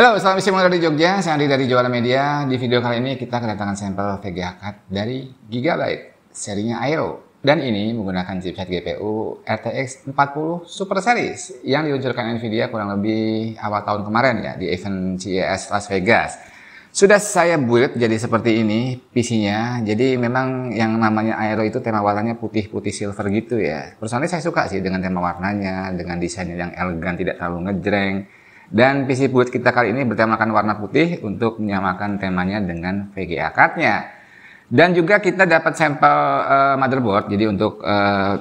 Halo, selamat siang dari Jogja. Saya Andi dari Juara Media. Di video kali ini kita kedatangan sampel VGA card dari Gigabyte, serinya Aero. Dan ini menggunakan chipset GPU RTX 40 Super Series yang diluncurkan Nvidia kurang lebih awal tahun kemarin ya di event CES Las Vegas. Sudah saya build jadi seperti ini PC-nya. Jadi memang yang namanya Aero itu tema warnanya putih-putih silver gitu ya. Personally saya suka sih dengan tema warnanya, dengan desainnya yang elegan, tidak terlalu ngejreng. Dan PC build kita kali ini bertemakan warna putih untuk menyamakan temanya dengan VGA card-nya. Dan juga kita dapat sampel motherboard. Jadi untuk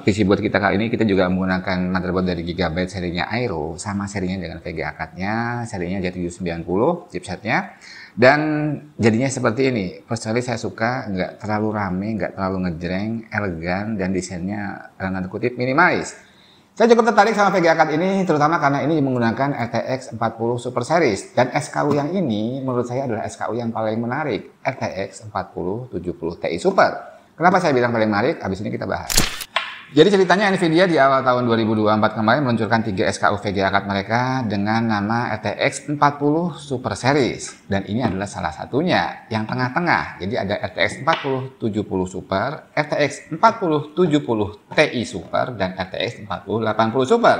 PC build kita kali ini kita juga menggunakan motherboard dari Gigabyte serinya Aero. Sama serinya dengan VGA card-nya, serinya Z790 chipsetnya. Dan jadinya seperti ini. Personally saya suka, nggak terlalu rame, nggak terlalu ngejreng, elegan, dan desainnya tanda kutip minimalis. Saya cukup tertarik sama VGA card ini, terutama karena ini menggunakan RTX 40 Super Series. Dan SKU yang ini menurut saya adalah SKU yang paling menarik, RTX 4070 Ti Super. Kenapa saya bilang paling menarik? Habis ini kita bahas. Jadi ceritanya Nvidia di awal tahun 2024 kemarin meluncurkan 3 SKU VGA card mereka dengan nama RTX 40 Super Series. Dan ini adalah salah satunya, yang tengah-tengah. Jadi ada RTX 4070 Super, RTX 4070 Ti Super, dan RTX 4080 Super.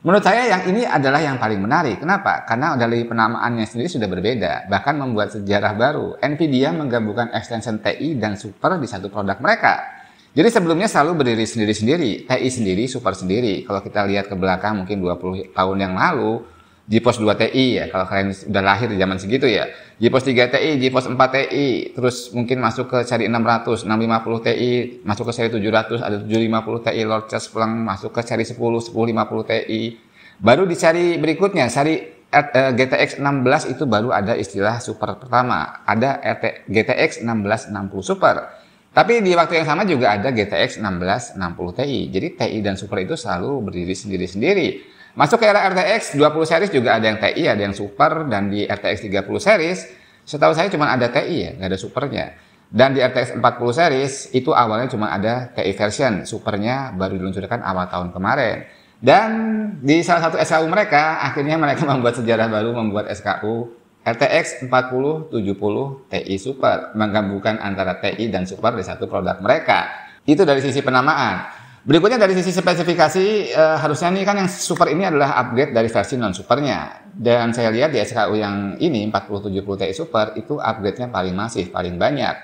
Menurut saya yang ini adalah yang paling menarik. Kenapa? Karena dari penamaannya sendiri sudah berbeda. Bahkan membuat sejarah baru. Nvidia menggabungkan extension Ti dan Super di satu produk mereka. Jadi sebelumnya selalu berdiri sendiri-sendiri, Ti sendiri, Super sendiri. Kalau kita lihat ke belakang mungkin 20 tahun yang lalu, GeForce 2 Ti ya, kalau kalian udah lahir di zaman segitu ya. GeForce 3 Ti, GeForce 4 Ti, terus mungkin masuk ke seri 600, 650 Ti, masuk ke seri 700, ada 750 Ti Lord Charles pulang masuk ke seri 10, 1050 Ti. Baru di seri berikutnya, seri GTX 16 itu baru ada istilah Super pertama, ada GTX 1660 Super. Tapi di waktu yang sama juga ada GTX 1660 Ti. Jadi Ti dan Super itu selalu berdiri sendiri-sendiri. Masuk ke era RTX 20 series juga ada yang Ti, ada yang Super. Dan di RTX 30 series, setahu saya cuma ada Ti ya, nggak ada Supernya. Dan di RTX 40 series, itu awalnya cuma ada Ti version. Supernya baru diluncurkan awal tahun kemarin. Dan di salah satu SKU mereka, akhirnya mereka membuat sejarah baru, membuat SKU RTX 4070 Ti Super, menggabungkan antara Ti dan Super di satu produk mereka. Itu dari sisi penamaan. Berikutnya dari sisi spesifikasi, harusnya nih kan yang Super ini adalah upgrade dari versi non-Supernya. Dan saya lihat di SKU yang ini 4070 Ti Super itu upgrade-nya paling masif, paling banyak.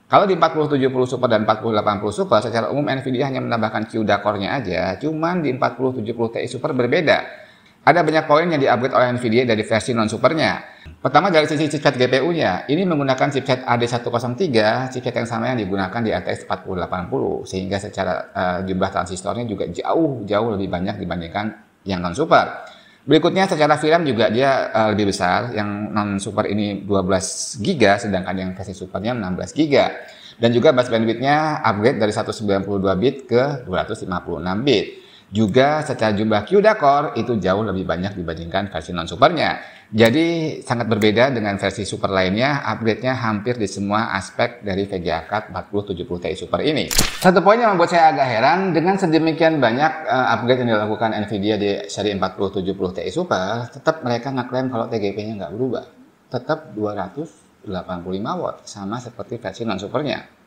Kalau di 4070 Super dan 4080 Super secara umum Nvidia hanya menambahkan CUDA core-nya aja, cuman di 4070 Ti Super berbeda. Ada banyak poin yang di-upgrade oleh Nvidia dari versi non-Supernya. Pertama dari sisi chipset GPU-nya, ini menggunakan chipset AD103, chipset yang sama yang digunakan di RTX 4080, sehingga secara jumlah transistornya juga jauh lebih banyak dibandingkan yang non-Super. Berikutnya secara VRAM juga dia lebih besar, yang non-Super ini 12 GB, sedangkan yang versi Supernya 16 GB. Dan juga bus bandwidth-nya upgrade dari 192 bit ke 256 bit. Juga secara jumlah CUDA core itu jauh lebih banyak dibandingkan versi non-Supernya. Jadi sangat berbeda dengan versi Super lainnya, upgrade-nya hampir di semua aspek dari VGA card 4070 Ti Super ini. Satu poin yang membuat saya agak heran, dengan sedemikian banyak upgrade yang dilakukan Nvidia di seri 4070 Ti Super, tetap mereka ngeklaim kalau TGP-nya nggak berubah. Tetap 285 watt, sama seperti versi non-Supernya.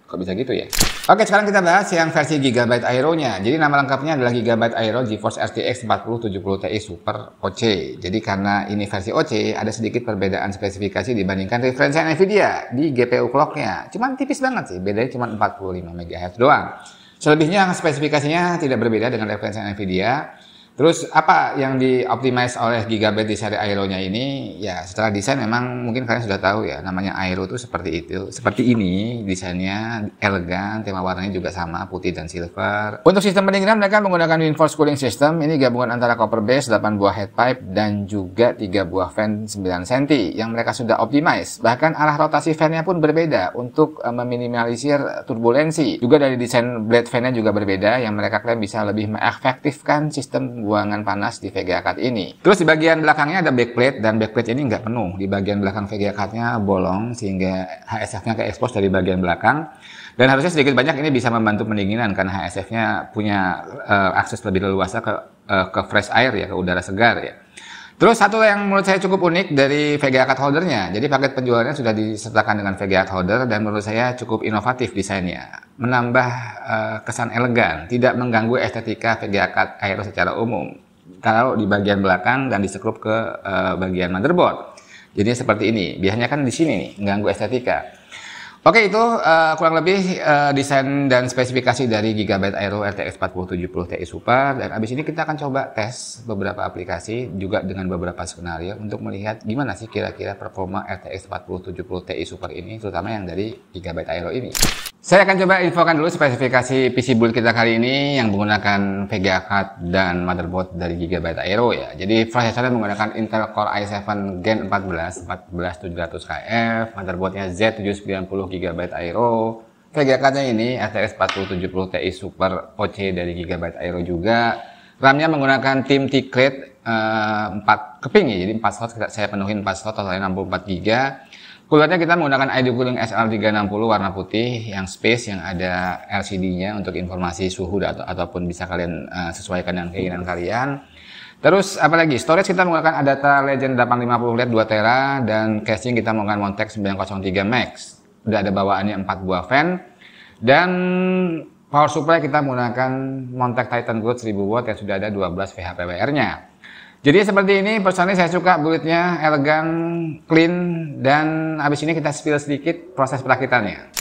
Kok bisa gitu ya? Oke, sekarang kita bahas yang versi Gigabyte Aero-nya. Jadi nama lengkapnya adalah Gigabyte Aero GeForce RTX 4070 Ti Super OC. Jadi karena ini versi OC, ada sedikit perbedaan spesifikasi dibandingkan referensi Nvidia di GPU clock-nya. Cuman tipis banget sih, bedanya cuma 45 MHz doang. Selebihnya spesifikasinya tidak berbeda dengan referensi Nvidia. Terus apa yang dioptimize oleh Gigabyte di seri Aero-nya ini? Ya setelah desain memang mungkin kalian sudah tahu ya, namanya Aero itu seperti itu. Seperti ini desainnya elegan, tema warnanya juga sama, putih dan silver. Untuk sistem pendinginan mereka menggunakan WindForce Cooling System. Ini gabungan antara copper base, 8 buah headpipe, dan juga 3 buah fan 9 cm yang mereka sudah optimize. Bahkan arah rotasi fan-nya pun berbeda untuk meminimalisir turbulensi. Juga dari desain blade fan-nya juga berbeda yang mereka klaim bisa lebih mengefektifkan sistem buangan panas di VGA card ini. Terus di bagian belakangnya ada backplate, dan backplate ini nggak penuh. Di bagian belakang VGA card-nya bolong sehingga HSF-nya ke-expose dari bagian belakang. Dan harusnya sedikit banyak ini bisa membantu pendinginan karena HSF-nya punya akses lebih leluasa ke fresh air ya, ke udara segar ya. Terus satu yang menurut saya cukup unik dari VGA card holdernya. Jadi paket penjualannya sudah disertakan dengan VGA card holder dan menurut saya cukup inovatif desainnya. Menambah kesan elegan, tidak mengganggu estetika VGA card Aero secara umum. Taruh di bagian belakang dan disekrup ke bagian motherboard. Jadi seperti ini. Biasanya kan di sini nih, mengganggu estetika. Oke, itu kurang lebih desain dan spesifikasi dari Gigabyte Aero RTX 4070 Ti Super. Dan abis ini kita akan coba tes beberapa aplikasi juga dengan beberapa skenario untuk melihat gimana sih kira-kira performa RTX 4070 Ti Super ini, terutama yang dari Gigabyte Aero ini. Saya akan coba infokan dulu spesifikasi PC build kita kali ini yang menggunakan VGA card dan motherboard dari Gigabyte Aero ya. Jadi prosesornya menggunakan Intel Core i7 Gen 14700KF, motherboardnya Z790 GB Aero. VGA cardnya ini RTX 4070 Ti Super OC dari Gigabyte Aero juga. RAM-nya menggunakan Tim T-Crate 4 keping ya, jadi 4 slot saya penuhin 4 slot totalnya 64 GB. Coolernya kita menggunakan ID Cooling SL360 warna putih yang space yang ada LCD-nya untuk informasi suhu ataupun bisa kalian sesuaikan dengan keinginan kalian. Terus apalagi storage kita menggunakan Adata Legend 850 LED 2 tera dan casing kita menggunakan Montech 903 Max. Udah ada bawaannya 4 buah fan dan power supply kita menggunakan Montech Titan Gold 1000 watt yang sudah ada 12 VHPWR-nya. Jadi seperti ini, personally saya suka build-nya elegan, clean, dan habis ini kita spill sedikit proses perakitannya.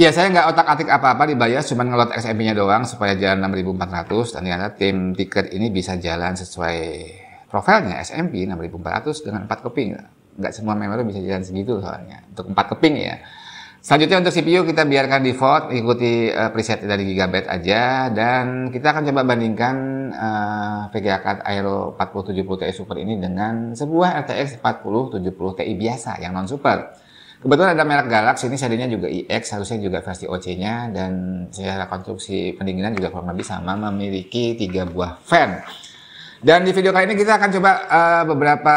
Ya, saya nggak otak-atik apa-apa di BIOS, cuma ngelot XMP-nya doang supaya jalan 6400 dan ternyata tim tiket ini bisa jalan sesuai profilnya SMP 6400 dengan 4 keping. Nggak semua memori bisa jalan segitu soalnya, untuk 4 keping ya. Selanjutnya untuk CPU kita biarkan default, ikuti preset dari Gigabyte aja, dan kita akan coba bandingkan VGA card Aero 4070 Ti Super ini dengan sebuah RTX 4070 Ti biasa yang non super. Kebetulan ada merek Galaxy ini serinya juga iX, harusnya juga versi OC-nya, dan secara konstruksi pendinginan juga kurang lebih sama, memiliki 3 buah fan. Dan di video kali ini kita akan coba beberapa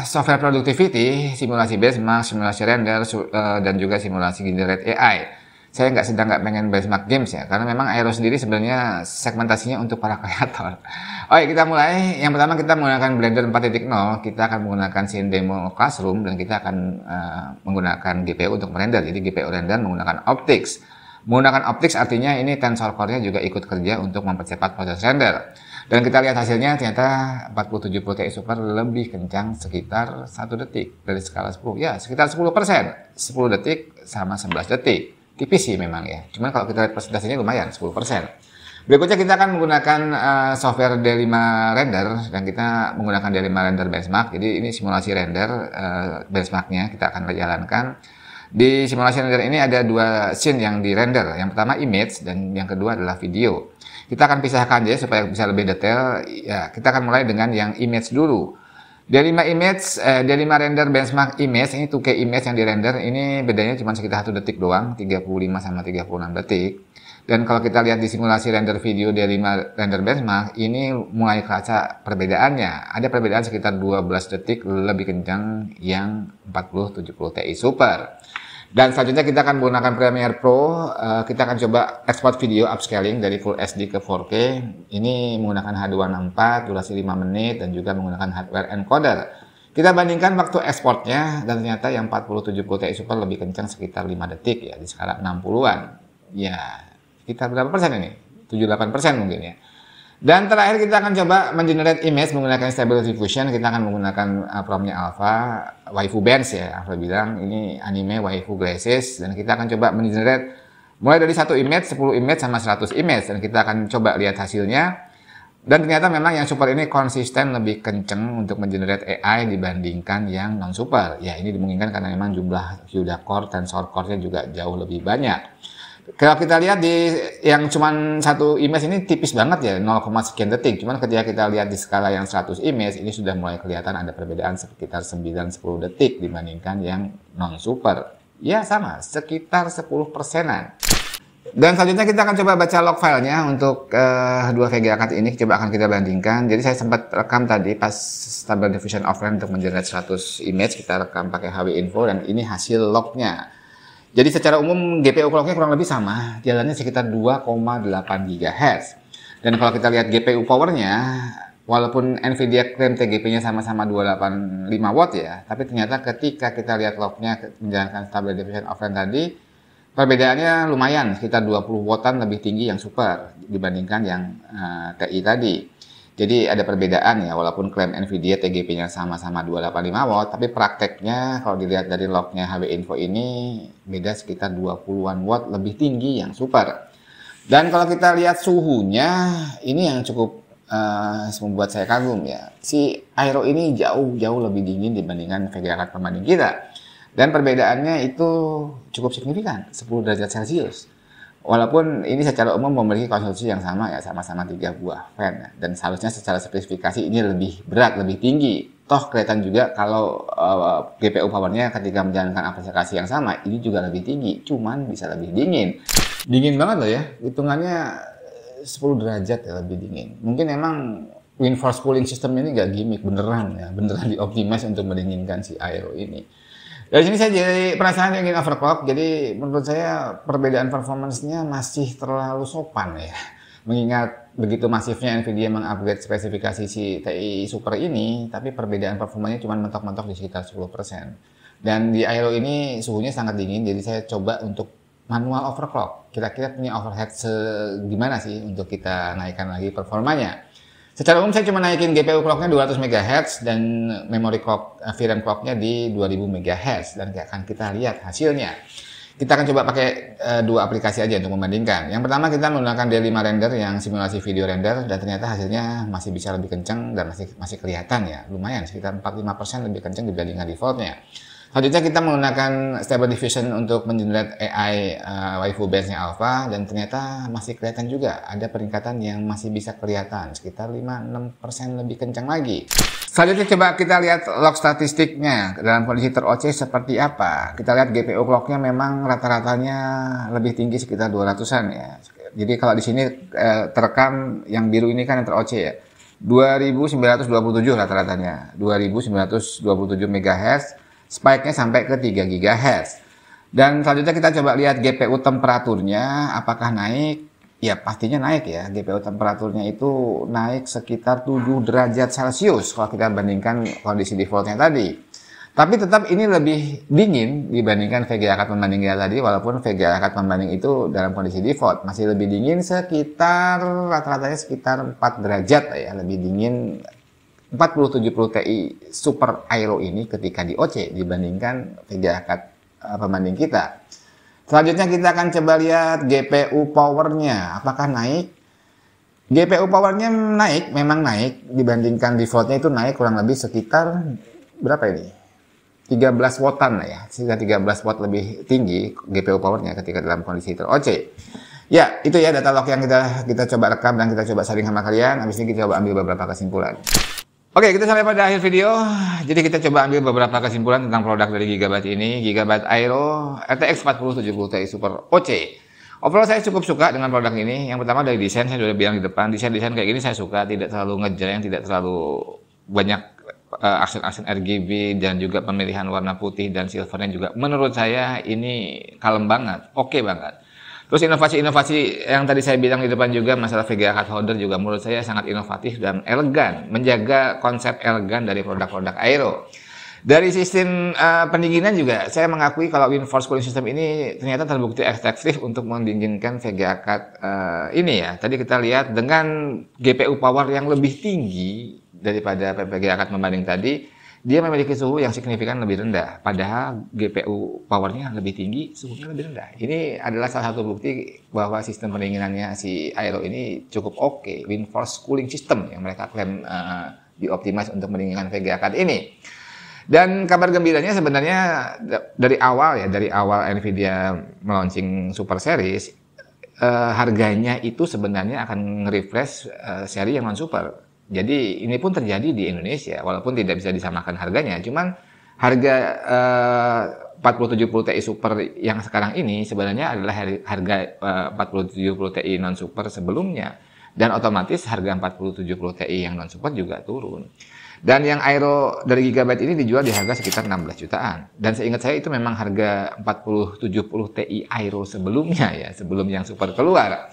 software productivity, simulasi benchmark, simulasi render, dan juga simulasi generate AI. saya sedang nggak pengen benchmark games ya, karena memang Aero sendiri sebenarnya segmentasinya untuk para kreator. Oke, kita mulai. Yang pertama kita menggunakan Blender 4.0, kita akan menggunakan scene demo classroom dan kita akan menggunakan GPU untuk merender. Jadi GPU render menggunakan optics. Menggunakan optics artinya ini tensor core-nya juga ikut kerja untuk mempercepat proses render. Dan kita lihat hasilnya ternyata 47 Ti Super lebih kencang sekitar 1 detik dari skala 10. Ya, sekitar 10%. 10 detik sama 11 detik. Tipis sih memang ya. Cuman kalau kita lihat presentasinya lumayan, 10%. Berikutnya kita akan menggunakan software D5 Render dan kita menggunakan D5 Render Benchmark. Jadi ini simulasi render benchmarknya kita akan jalankan. Di simulasi render ini ada dua scene yang di render. Yang pertama image dan yang kedua adalah video. Kita akan pisahkan aja supaya bisa lebih detail. Ya, kita akan mulai dengan yang image dulu. D5 image, D5 render benchmark image, ini 2K image yang di render, ini bedanya cuma sekitar 1 detik doang, 35 sama 36 detik. Dan kalau kita lihat di simulasi render video D5 render benchmark, ini mulai kerasa perbedaannya. Ada perbedaan sekitar 12 detik lebih kencang yang 4070 Ti Super. Dan selanjutnya kita akan menggunakan Premiere Pro, kita akan coba export video upscaling dari Full HD ke 4K. Ini menggunakan H264, durasi 5 menit, dan juga menggunakan hardware encoder. Kita bandingkan waktu ekspornya, dan ternyata yang 4070 Ti Super lebih kencang sekitar 5 detik ya, di skala 60-an. Ya, sekitar berapa persen ini? 78% mungkin ya. Dan terakhir kita akan coba mengenerate image menggunakan Stable Diffusion. Kita akan menggunakan promptnya Alpha, Waifu Bands ya. Alpha bilang ini anime Waifu Glasses. Dan kita akan coba mengenerate mulai dari 1 image, 10 image, sama 100 image. Dan kita akan coba lihat hasilnya. Dan ternyata memang yang super ini konsisten lebih kenceng untuk mengenerate AI dibandingkan yang non-super. Ya, ini dimungkinkan karena memang jumlah CUDA core, tensor core-nya juga jauh lebih banyak. Kalau kita lihat di yang cuman 1 image ini tipis banget ya, 0, sekian detik. Cuman ketika kita lihat di skala yang 100 image, ini sudah mulai kelihatan ada perbedaan sekitar 9-10 detik dibandingkan yang non-super. Ya sama, sekitar 10%-an. Dan selanjutnya kita akan coba baca log filenya untuk dua VGA card ini, coba akan kita bandingkan. Jadi saya sempat rekam tadi pas Stable Diffusion offline untuk mengenerate 100 image, kita rekam pakai HW Info dan ini hasil lognya. Jadi secara umum GPU clock-nya kurang lebih sama, jalannya sekitar 2,8 GHz. Dan kalau kita lihat GPU power-nya, walaupun Nvidia klaim TGP-nya sama-sama 285 watt ya, tapi ternyata ketika kita lihat log-nya menjalankan Stable Diffusion offline tadi, perbedaannya lumayan, sekitar 20 wattan lebih tinggi yang super dibandingkan yang TI tadi. Jadi ada perbedaan ya, walaupun klaim Nvidia TGP-nya sama-sama 285 watt, tapi prakteknya kalau dilihat dari lognya HW Info ini beda sekitar 20-an watt lebih tinggi yang super. Dan kalau kita lihat suhunya, ini yang cukup membuat saya kagum ya. Si Aero ini jauh lebih dingin dibandingkan VGA card pembanding kita. Dan perbedaannya itu cukup signifikan, 10 derajat Celcius. Walaupun ini secara umum memiliki konsumsi yang sama ya, sama-sama 3 buah fan. Dan seharusnya secara spesifikasi ini lebih berat, lebih tinggi. Toh kelihatan juga kalau GPU powernya ketika menjalankan aplikasi yang sama, ini juga lebih tinggi. Cuman bisa lebih dingin. Dingin banget loh ya, hitungannya 10 derajat ya lebih dingin. Mungkin emang WindForce cooling system ini gak gimmick, beneran ya. Beneran dioptimize untuk mendinginkan si Aero ini. Dari sini saya jadi penasaran ingin overclock, jadi menurut saya perbedaan performance-nya masih terlalu sopan ya. Mengingat begitu masifnya Nvidia mengupgrade spesifikasi si TI Super ini, tapi perbedaan performanya cuma mentok-mentok di sekitar 10%. Dan di Aero ini suhunya sangat dingin, jadi saya coba untuk manual overclock. Kira-kira punya overhead gimana sih untuk kita naikkan lagi performanya. Secara umum saya cuma naikin GPU clock-nya 200 MHz dan memory clock, VRAM clock-nya di 2000 MHz dan akan kita lihat hasilnya. Kita akan coba pakai dua aplikasi aja untuk membandingkan. Yang pertama kita menggunakan D5 Render yang simulasi video render dan ternyata hasilnya masih bisa lebih kencang dan masih kelihatan ya. Lumayan sekitar 45% lebih kencang dibandingkan defaultnya. Selanjutnya kita menggunakan Stable Diffusion untuk mengenerate AI Waifu Bands-nya Alpha dan ternyata masih kelihatan juga ada peningkatan yang masih bisa kelihatan sekitar 5-6% lebih kencang lagi. Selanjutnya coba kita lihat log statistiknya dalam kondisi ter-OC seperti apa. Kita lihat GPU clock-nya memang rata-ratanya lebih tinggi sekitar 200-an ya. Jadi kalau di sini terekam yang biru ini kan yang ter-OC ya. 2927 rata-ratanya, 2927 MHz. Spike-nya sampai ke 3 GHz. Dan selanjutnya kita coba lihat GPU temperaturnya apakah naik. Ya pastinya naik ya, GPU temperaturnya itu naik sekitar 7 derajat Celcius kalau kita bandingkan kondisi defaultnya tadi. Tapi tetap ini lebih dingin dibandingkan VGA card pembanding kita tadi, walaupun VGA card pembanding itu dalam kondisi default masih lebih dingin sekitar rata-ratanya sekitar 4 derajat ya, lebih dingin 4070 Ti Super Aero ini ketika di OC dibandingkan VGA card pembanding kita. Selanjutnya kita akan coba lihat GPU powernya apakah naik. GPU powernya naik, memang naik dibandingkan defaultnya itu naik kurang lebih sekitar berapa ini? 13 wattan lah ya, sekitar 13 watt lebih tinggi GPU powernya ketika dalam kondisi ter-OC. Ya, itu ya data log yang kita coba rekam dan kita coba sharing sama kalian. Habis ini kita coba ambil beberapa kesimpulan. Oke, kita sampai pada akhir video. Jadi kita coba ambil beberapa kesimpulan tentang produk dari Gigabyte ini, Gigabyte Aero RTX 4070 Ti Super OC. Overall saya cukup suka dengan produk ini. Yang pertama dari desain, saya sudah bilang di depan, desain kayak gini saya suka, tidak terlalu ngejreng, tidak terlalu banyak aksen-aksen RGB dan juga pemilihan warna putih dan silvernya juga. Menurut saya ini kalem banget, oke banget. Terus inovasi-inovasi yang tadi saya bilang di depan juga masalah VGA card holder juga menurut saya sangat inovatif dan elegan, menjaga konsep elegan dari produk-produk Aero. Dari sistem pendinginan juga saya mengakui kalau WindForce cooling system ini ternyata terbukti efektif untuk mendinginkan VGA card ini ya. Tadi kita lihat dengan GPU power yang lebih tinggi daripada VGA card pembanding tadi, dia memiliki suhu yang signifikan lebih rendah, padahal GPU powernya lebih tinggi, suhunya lebih rendah. Ini adalah salah satu bukti bahwa sistem pendinginannya si Aero ini cukup oke. WindForce cooling system yang mereka klaim dioptimize untuk mendinginkan VGA card ini. Dan kabar gembiranya sebenarnya dari awal Nvidia melaunching Super Series, harganya itu sebenarnya akan nge-refresh seri yang non-super. Jadi ini pun terjadi di Indonesia, walaupun tidak bisa disamakan harganya. Cuman harga 4070 Ti Super yang sekarang ini sebenarnya adalah harga 4070 Ti non Super sebelumnya. Dan otomatis harga 4070 Ti yang non Super juga turun. Dan yang Aero dari Gigabyte ini dijual di harga sekitar 16 jutaan. Dan seingat saya itu memang harga 4070 Ti Aero sebelumnya ya, sebelum yang Super keluar.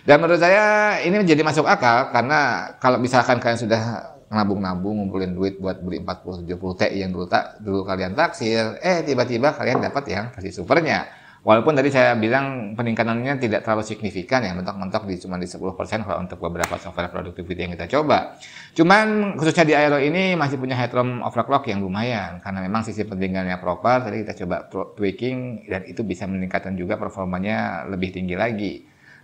Dan menurut saya ini menjadi masuk akal karena kalau misalkan kalian sudah nabung-nabung ngumpulin duit buat beli 4070 Ti yang dulu kalian taksir, tiba-tiba kalian dapat yang versi supernya. Walaupun tadi saya bilang peningkatannya tidak terlalu signifikan ya, mentok-mentok cuma di 10% kalau untuk beberapa software productivity yang kita coba. Cuman khususnya di Aero ini masih punya headroom overclock yang lumayan karena memang sisi pendinginannya proper. Tadi kita coba tweaking dan itu bisa meningkatkan juga performanya lebih tinggi lagi.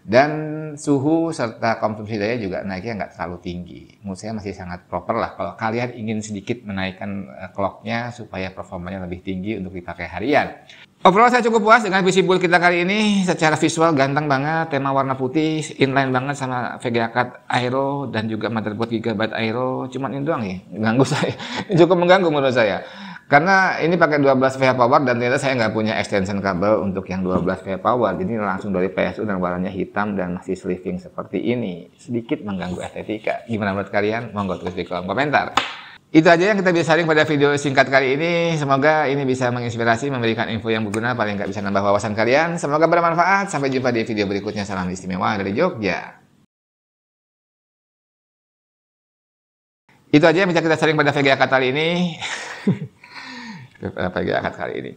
Dan suhu serta konsumsi daya juga naiknya nggak terlalu tinggi. Menurut saya masih sangat proper lah. Kalau kalian ingin sedikit menaikkan clocknya supaya performanya lebih tinggi untuk dipakai harian. Overall saya cukup puas dengan PC build kita kali ini. Secara visual ganteng banget, tema warna putih, inline banget sama VGA card Aero dan juga motherboard Gigabyte Aero. Cuman ini doang ya, mengganggu saya. Cukup mengganggu menurut saya. Karena ini pakai 12 VA power dan ternyata saya nggak punya extension kabel untuk yang 12 VA power. Jadi langsung dari PSU dan warnanya hitam dan masih sleeving seperti ini. Sedikit mengganggu estetika. Gimana menurut kalian? Monggo tulis di kolom komentar. Itu aja yang kita bisa sharing pada video singkat kali ini. Semoga ini bisa menginspirasi, memberikan info yang berguna, paling nggak bisa nambah wawasan kalian. Semoga bermanfaat. Sampai jumpa di video berikutnya. Salam istimewa dari Jogja. Itu aja yang bisa kita sharing pada VGA kali ini. VGA kali ini.